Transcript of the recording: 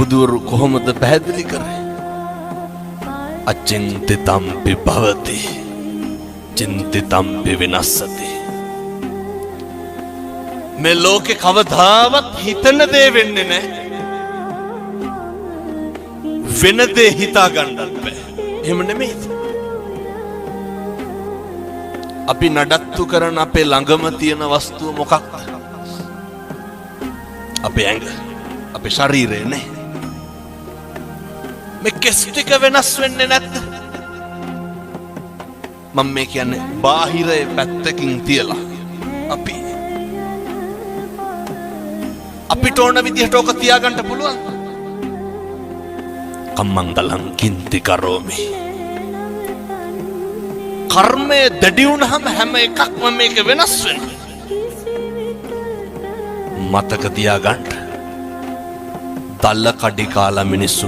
බුදුවරු කොහොමද පැහැදිලි කරේ? අචින්තිතම්පි භවති චින්තිතම්පි විනස්සති. මේ ලෝකේ කවදාවත් හිතන දේ වෙන්නේ නැහැ. වෙන දේ හිතා ගන්නත් බෑ. එහෙම නෙමෙයි. අපි නඩත්තු කරන අපේ ළඟම තියෙන වස්තුව මොකක්ද? අපේ ඇඟ, අපේ ශරීරය නේ. මේ කෙස් ටික වෙනස් වෙන්නේ නැද්ද? මම මේ කියන්නේ බාහිරයේ පැත්තකින් තියලා අපිට ඕන විදිහට ඕක තියාගන්න පුළුවන්. කම්මංගලං කින්ති කරෝමි. කර්මය දැඩි වුණාම හැම එකක්ම මේක වෙනස් වෙනවා. මතක තියාගන්න. දල්ල කඩි කාලා මිනිස්සු